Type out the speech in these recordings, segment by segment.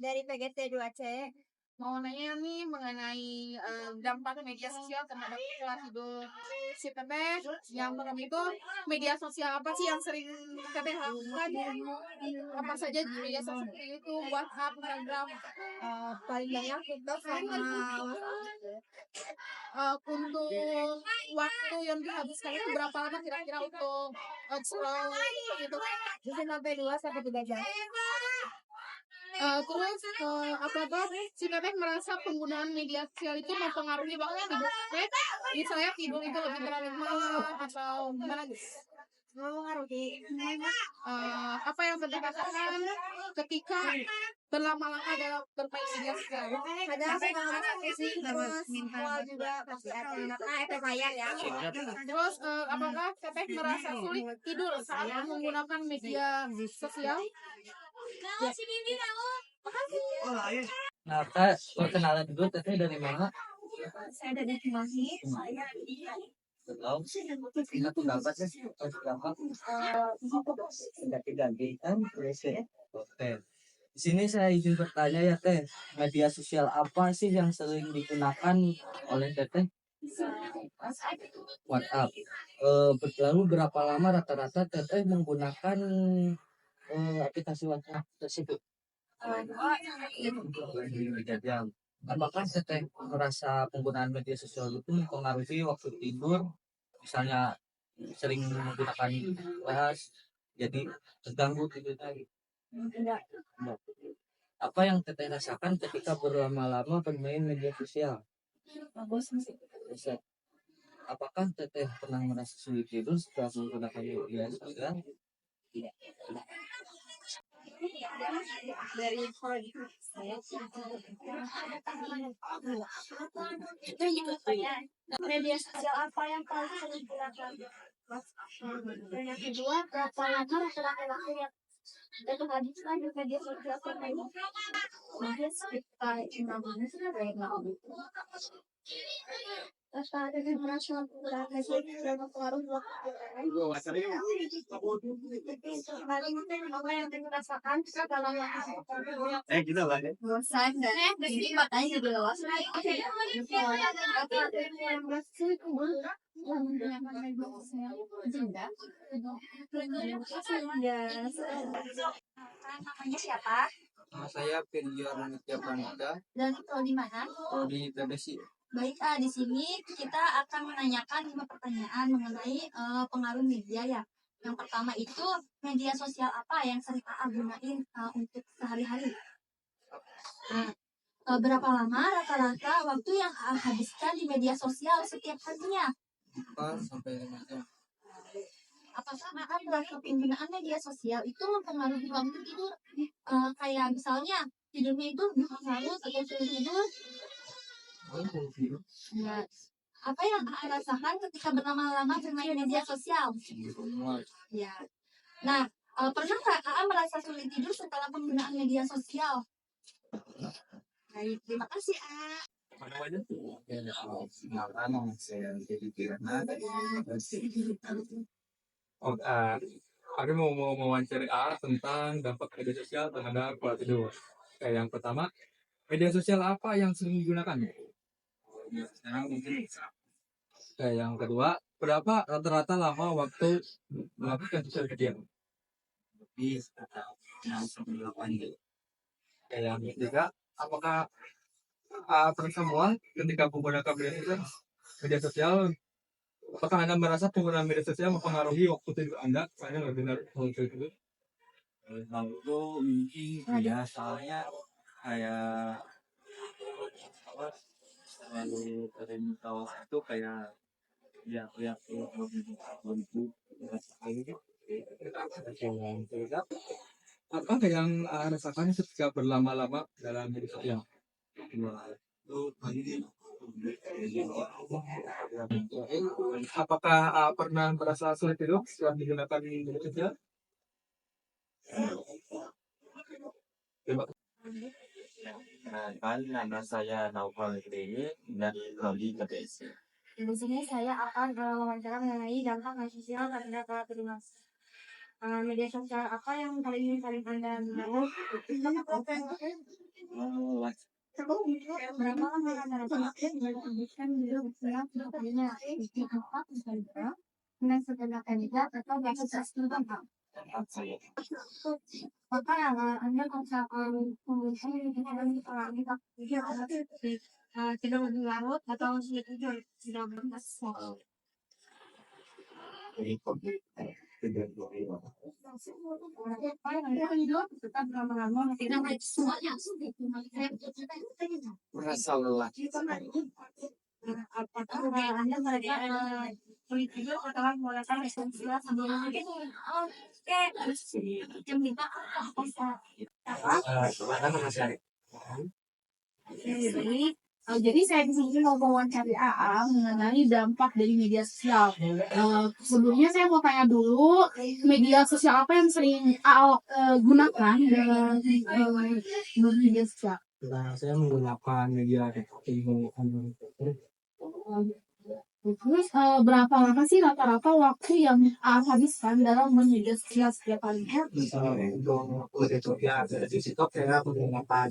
dari PGT2C. Mau nanya nih mengenai dampak media sosial terhadap pola hidup si Teteh. Yang pertama itu media sosial apa sih yang sering Teteh lakukan? Apa saja di media sosial itu? WhatsApp, Instagram. Paling banyak TikTok sama Untuk waktu yang dihabiskan itu berapa lama kira-kira untuk scroll gitu? bisa sampai 2 sampai 3 jam. Terus apa tuh si Teteh merasa penggunaan media sosial itu mempengaruhi waktu tidur Teteh? Misalnya tidur itu lebih berlama atau gimana gitu? Mempengaruhi. Apa yang Teteh rasakan ketika berlama-lama dalam bermain media sosial? Kadang suka sih terus awal juga pasti ada karena efek layar ya. Terus apakah Teteh merasa sulit tidur saat menggunakan media sosial? Nah, Kak, perkenalan dulu, Teteh dari mana? Saya dari Cimahi. Tahu? Ingat pendapat sih? Berapa? Ganti-ganti kan? Oke. Di sini saya izin bertanya ya, Teh. Media sosial apa sih yang sering digunakan oleh Teteh? WhatsApp. Lalu berapa lama rata-rata Teteh menggunakan aplikasi WhatsApp tersebut? 3 jam. Apakah Teteh merasa penggunaan media sosial itu mempengaruhi waktu tidur? Misalnya sering menggunakan bahas, jadi terganggu tidur tadi. Enggak. Apa yang Teteh rasakan ketika berlama-lama bermain media sosial? Bagus sih. Bisa. Apakah Teteh pernah merasa sulit tidur setelah menggunakan media sosial? Dari media sosial apa yang paling sering digunakan? Dan yang kedua, berapa lama terakhir yang dan habiskan di media sosial ini? Mungkin sekitar 5 menit terus ada yang merasa penggunaan media sosial mempengaruhi waktu. Paling penting apa yang dirasakan dalam waktu Kita lah ya. bosan dan jadi matanya jadi lewas. Namanya siapa? Saya Firman Nitya Prananda Dan kalau di mana? di TBC. Baik, di sini kita akan menanyakan 5 pertanyaan mengenai pengaruh media ya. Yang pertama itu media sosial apa yang sering gunain untuk sehari-hari? Berapa lama rata-rata waktu yang habiskan di media sosial setiap harinya? 4 sampai 5 jam. Apakah merasa penggunaan media sosial itu mempengaruhi waktu tidur? Kayak misalnya tidurnya itu harus atau sulit tidur? Ya. Apa yang rasakan ketika berlama-lama bermain media sosial? Ya. Nah, pernah nggak merasa sulit tidur setelah penggunaan media sosial? Baik, terima kasih, Aku mau mewawancari tentang dampak media sosial terhadap pola tidur. Yang pertama, media sosial apa yang sering digunakan? Yang kedua, berapa rata-rata lama waktu melakukan sosial media? Yang ketiga, apakah pernah semua ketika menggunakan media sosial, apakah Anda merasa penggunaan media sosial mempengaruhi waktu tidur Anda? Saya nggak benar waktu itu. Kalau itu mungkin ya, soalnya kayak apa, selalu sering tahu itu kayak ya Apa yang rasakan ketika berlama-lama dalam media sosial? Apakah pernah merasa sulit tidur setelah menggunakan media sosial? kan nama saya Naufal ini dari Prodi KPSI. Di sini saya akan mewawancara mengenai dampak media sosial terhadap pola tidur. media sosial apa yang paling Anda gunakan? Berapa lama rata-rata waktu menghabiskan di dalam videonya? Dan setelah kandidat atau bahasa tentang maka Anda misalkan misalkan tidak lebih larut atau tidak berkas. Tetap lama-lama tidak semuanya Merasa lelah. apakah Anda mereka tidur atau menggunakan esensial sambil oke jam 5 jadi saya di sini mau mewawancari AA mengenai dampak dari media sosial. Sebelumnya saya mau tanya dulu, media sosial apa yang sering AA gunakan dalam media sosial? Nah, saya menggunakan media Terus berapa lama sih rata-rata waktu yang habiskan dalam media sosial setiap harinya? untuk itu ya di TikTok saya menggunakan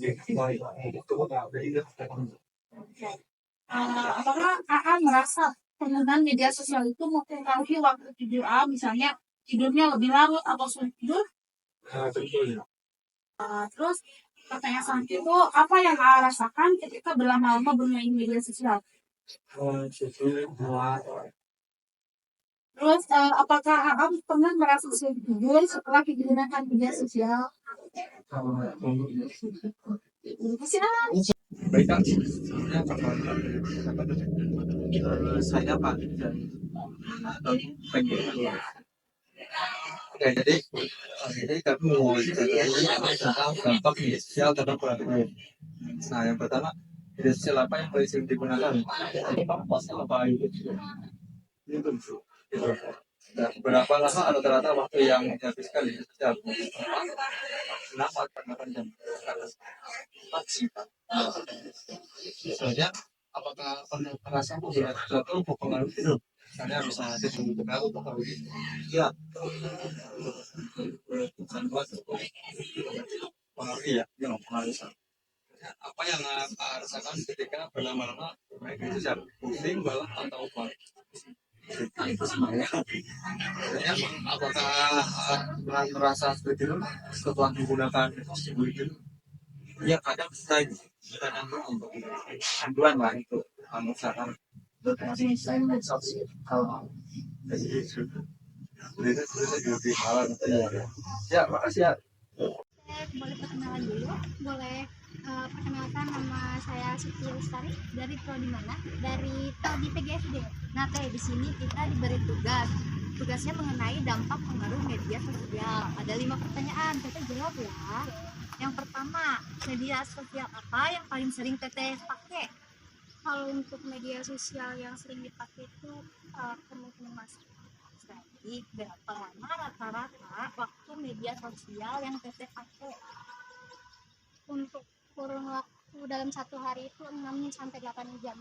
Apakah AA merasa penggunaan media sosial itu mempengaruhi waktu tidur AA, misalnya tidurnya lebih larut atau sulit tidur? betul. Terus pertanyaan selanjutnya itu apa yang AA rasakan ketika berlama-lama bermain media sosial? Terus apakah AA pernah merasa sulit tidur setelah menggunakan media sosial? Baik kan? Saya Pak Oke, jadi kami mau tentang dampak media sosial terhadap orang. Nah, yang pertama, media sosial apa yang paling sering digunakan? Apa itu? Dan berapa lama rata-rata waktu yang dihabiskan di sosial? Kenapa? Karena jam. Misalnya, apakah pernah merasa melihat sesuatu mempengaruhi hidup? Misalnya bisa sesuatu pengaruh mempengaruhi ya, pengaruhi ya, pengaruhi. Apa yang rasakan ketika berlama-lama bermain media sosial? Pusing, balap atau apa? Itu semuanya. Apakah pernah merasa seperti itu setelah menggunakan itu? Ya kadang saya kadang untuk panduan lah itu misalkan kalau ya makasih ya. Boleh perkenalan dulu? Boleh. Perkenalkan, nama saya Siti Lestari. Dari prodi mana? Dari prodi PGSD. Nah, Teh, di sini kita diberi tugas. Tugasnya mengenai dampak pengaruh media sosial. Ada 5 pertanyaan, Teteh jawab ya. Yang pertama, media sosial apa yang paling sering Teteh pakai? Kalau untuk media sosial yang sering dipakai itu kemungkinan masuk. Jadi berapa lama rata-rata waktu media sosial yang Teteh pakai? Untuk kurun waktu dalam satu hari itu 6 sampai 8 jam.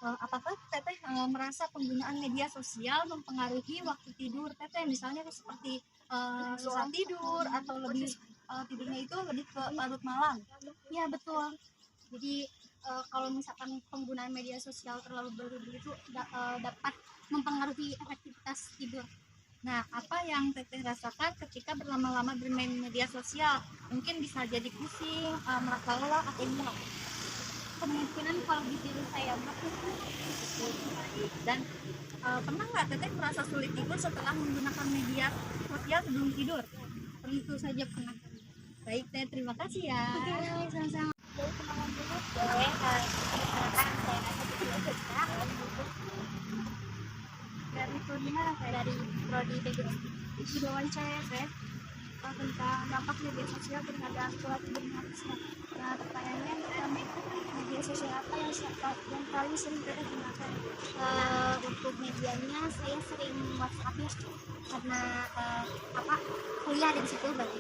Apakah Teteh merasa penggunaan media sosial mempengaruhi waktu tidur Teteh? Misalnya seperti susah tidur atau lebih tidurnya itu lebih ke larut malam? Ya betul. Jadi kalau misalkan penggunaan media sosial terlalu berlebihan itu dapat mempengaruhi efektivitas tidur. Nah, apa yang Teteh rasakan ketika berlama-lama bermain media sosial? Mungkin bisa jadi pusing, merasa lelah atau mual. Kemungkinan kalau di diri saya dan pernah nggak Teteh merasa sulit tidur setelah menggunakan media sosial sebelum tidur? Tentu saja pernah. Baik, Teh, terima kasih ya. Oke, sama-sama. Jadi kenalan dulu. Boleh, perkenalkan saya Nasa dari prodi mana? Saya dari prodi PGSD. Di wawancara saya tentang dampak media sosial terhadap pola tidur manusia. Nah, pertanyaannya pertama itu media sosial apa yang paling sering kita gunakan? Untuk medianya saya sering WhatsApp ya, karena kuliah di situ berarti.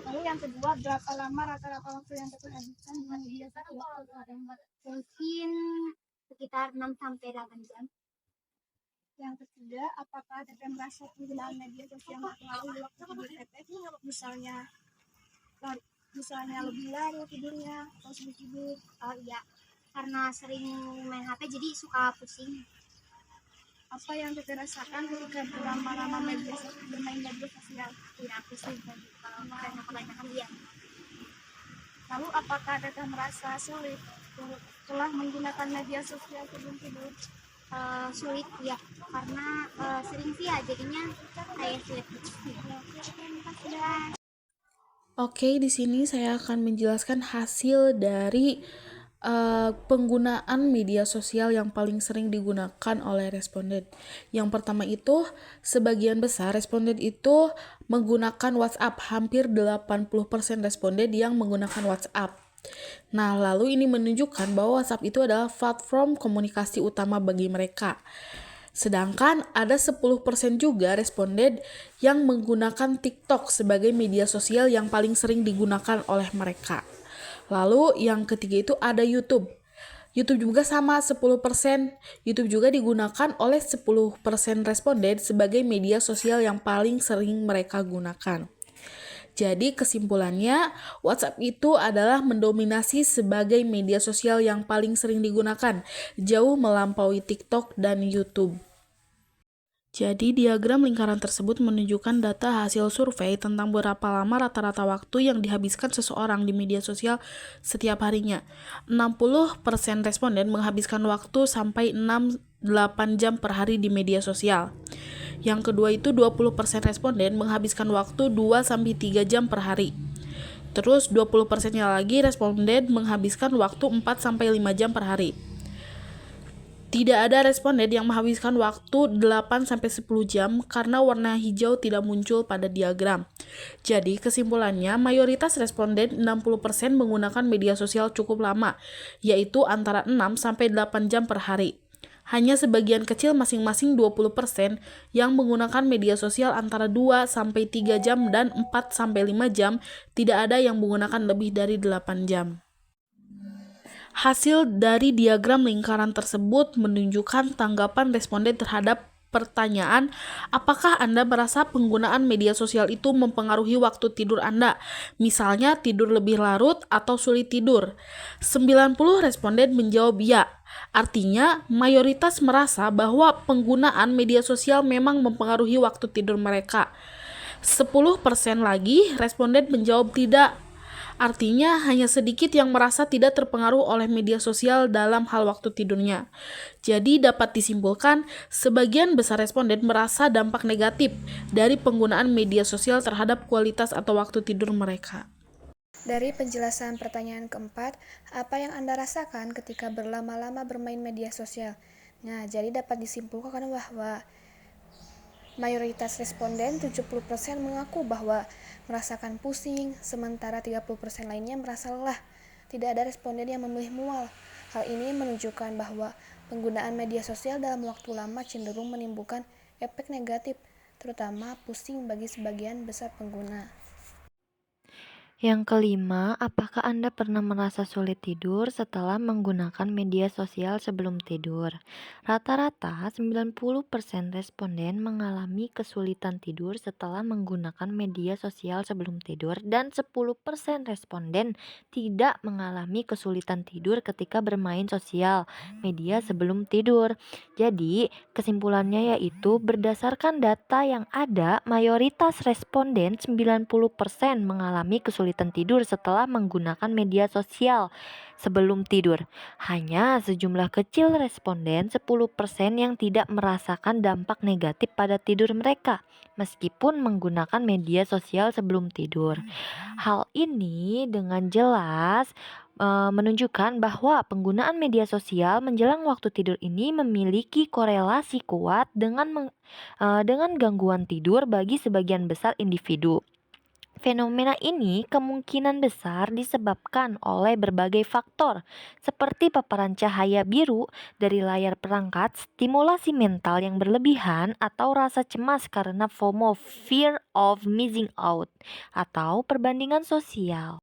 Lalu yang kedua, berapa lama rata-rata waktu yang kita habiskan dengan media sosial? Mungkin sekitar 6 sampai 8 jam. Yang ketiga, apakah Teteh merasa penggunaan media sosial mempengaruhi waktu tidur Teteh? Misalnya lebih larut tidurnya atau sulit tidur? Oh iya, karena sering main HP jadi suka pusing. Apa yang Teteh rasakan ketika berlama-lama bermain media sosial? Tidak pusing kalau karena kebanyakan dia. Lalu apakah Teteh merasa sulit setelah menggunakan media sosial sebelum tidur? Sulit ya, karena sering sih ya jadinya kayak sulit. Oke, di sini saya akan menjelaskan hasil dari penggunaan media sosial yang paling sering digunakan oleh responden. Yang pertama itu, sebagian besar responden itu menggunakan WhatsApp. Hampir 80% responden yang menggunakan WhatsApp. Nah, lalu ini menunjukkan bahwa WhatsApp itu adalah platform komunikasi utama bagi mereka. Sedangkan ada 10% juga responden yang menggunakan TikTok sebagai media sosial yang paling sering digunakan oleh mereka. Lalu yang ketiga itu ada YouTube. YouTube juga sama 10%. YouTube juga digunakan oleh 10% responden sebagai media sosial yang paling sering mereka gunakan. Jadi kesimpulannya, WhatsApp itu adalah mendominasi sebagai media sosial yang paling sering digunakan, jauh melampaui TikTok dan YouTube. Jadi diagram lingkaran tersebut menunjukkan data hasil survei tentang berapa lama rata-rata waktu yang dihabiskan seseorang di media sosial setiap harinya. 60% responden menghabiskan waktu sampai 6-8 jam per hari di media sosial. Yang kedua itu 20% responden menghabiskan waktu 2-3 jam per hari. Terus 20%-nya lagi responden menghabiskan waktu 4-5 jam per hari. Tidak ada responden yang menghabiskan waktu 8-10 jam karena warna hijau tidak muncul pada diagram. Jadi kesimpulannya mayoritas responden 60% menggunakan media sosial cukup lama, yaitu antara 6-8 jam per hari. Hanya sebagian kecil masing-masing 20% yang menggunakan media sosial antara 2-3 jam dan 4-5 jam, tidak ada yang menggunakan lebih dari 8 jam. Hasil dari diagram lingkaran tersebut menunjukkan tanggapan responden terhadap pertanyaan, apakah Anda merasa penggunaan media sosial itu mempengaruhi waktu tidur Anda? Misalnya tidur lebih larut atau sulit tidur. 90 responden menjawab ya. Artinya, mayoritas merasa bahwa penggunaan media sosial memang mempengaruhi waktu tidur mereka. 10% lagi responden menjawab tidak. Artinya hanya sedikit yang merasa tidak terpengaruh oleh media sosial dalam hal waktu tidurnya. Jadi dapat disimpulkan, sebagian besar responden merasa dampak negatif dari penggunaan media sosial terhadap kualitas atau waktu tidur mereka. Dari penjelasan pertanyaan keempat, apa yang Anda rasakan ketika berlama-lama bermain media sosial? Nah, jadi dapat disimpulkan bahwa mayoritas responden 70% mengaku bahwa merasakan pusing, sementara 30% lainnya merasa lelah. Tidak ada responden yang memilih mual. Hal ini menunjukkan bahwa penggunaan media sosial dalam waktu lama cenderung menimbulkan efek negatif, terutama pusing bagi sebagian besar pengguna. Yang kelima, apakah Anda pernah merasa sulit tidur setelah menggunakan media sosial sebelum tidur? Rata-rata 90% responden mengalami kesulitan tidur setelah menggunakan media sosial sebelum tidur dan 10% responden tidak mengalami kesulitan tidur ketika bermain sosial media sebelum tidur. Jadi, kesimpulannya yaitu berdasarkan data yang ada, mayoritas responden 90% mengalami kesulitan tidur setelah menggunakan media sosial sebelum tidur. Hanya sejumlah kecil responden 10% yang tidak merasakan dampak negatif pada tidur mereka meskipun menggunakan media sosial sebelum tidur. Hal ini dengan jelas menunjukkan bahwa penggunaan media sosial menjelang waktu tidur ini memiliki korelasi kuat dengan gangguan tidur bagi sebagian besar individu. Fenomena ini kemungkinan besar disebabkan oleh berbagai faktor, seperti paparan cahaya biru dari layar perangkat, stimulasi mental yang berlebihan, atau rasa cemas karena FOMO, fear of missing out, atau perbandingan sosial.